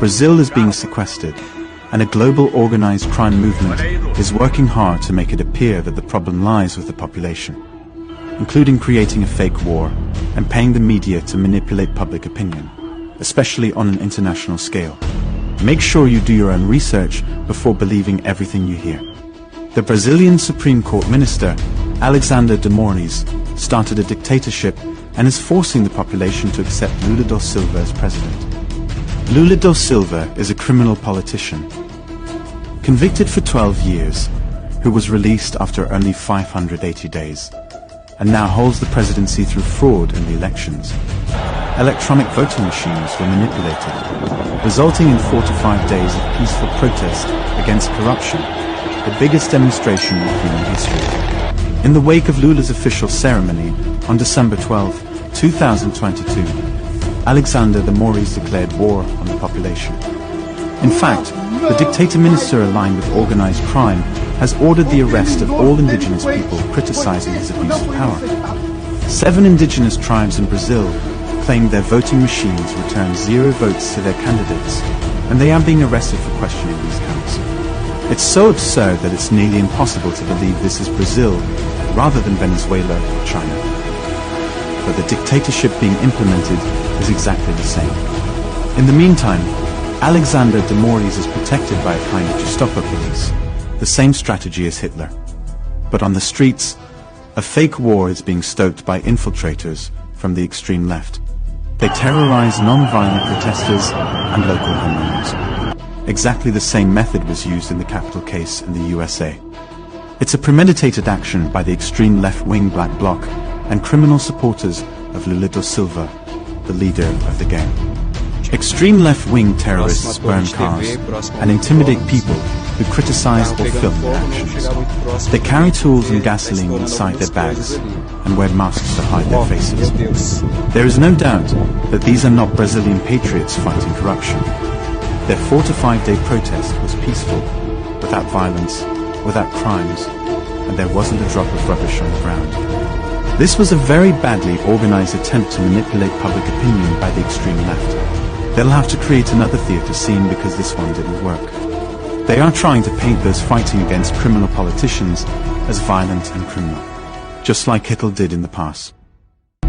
Brazil is being sequestered, and a global organized crime movement is working hard to make it appear that the problem lies with the population, including creating a fake war and paying the media to manipulate public opinion, especially on an international scale. Make sure you do your own research before believing everything you hear. The Brazilian Supreme Court Minister, Alexandre de Moraes, started a dictatorship and is forcing the population to accept Lula da Silva as president. Lula da Silva is a criminal politician, convicted for 12 years, who was released after only 580 days, and now holds the presidency through fraud in the elections. Electronic voting machines were manipulated, resulting in 4 to 5 days of peaceful protest against corruption, the biggest demonstration in human history. In the wake of Lula's official ceremony on December 12, 2022, Alexandre de Moraes declared war on the population. In fact, the dictator minister aligned with organized crime has ordered the arrest of all indigenous people criticizing his abuse of power. 7 indigenous tribes in Brazil claimed their voting machines returned 0 votes to their candidates, and they are being arrested for questioning these counts. It's so absurd that it's nearly impossible to believe this is Brazil rather than Venezuela or China. But the dictatorship being implemented is exactly the same. In the meantime, Alexandre de Moraes is protected by a kind of Gestapo police, the same strategy as Hitler. But on the streets, a fake war is being stoked by infiltrators from the extreme left. They terrorize non-violent protesters and local homeowners. Exactly the same method was used in the Capitol case in the USA. It's a premeditated action by the extreme left-wing Black Bloc and criminal supporters of Lula da Silva, the leader of the gang. Extreme left-wing terrorists burn cars and intimidate people who criticize or film their actions. They carry tools and gasoline inside their bags and wear masks to hide their faces. There is no doubt that these are not Brazilian patriots fighting corruption. Their 4 to 5 day protest was peaceful, without violence, without crimes, and there wasn't a drop of rubbish on the ground. This was a very badly organized attempt to manipulate public opinion by the extreme left. They'll have to create another theatre scene because this one didn't work. They are trying to paint those fighting against criminal politicians as violent and criminal, just like Hitler did in the past.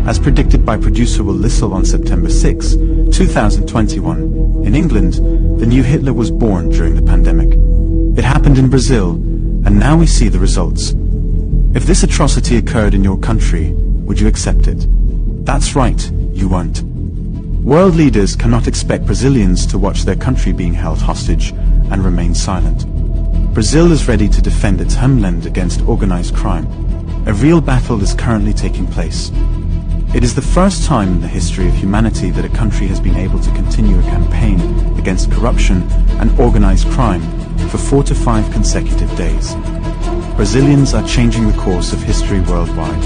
As predicted by producer Will Lissel on September 6, 2021, in England, the new Hitler was born during the pandemic. It happened in Brazil, and now we see the results. If this atrocity occurred in your country, would you accept it? That's right, you won't. World leaders cannot expect Brazilians to watch their country being held hostage and remain silent. Brazil is ready to defend its homeland against organized crime. A real battle is currently taking place. It is the first time in the history of humanity that a country has been able to continue a campaign against corruption and organized crime for 4 to 5 consecutive days. Brazilians are changing the course of history worldwide.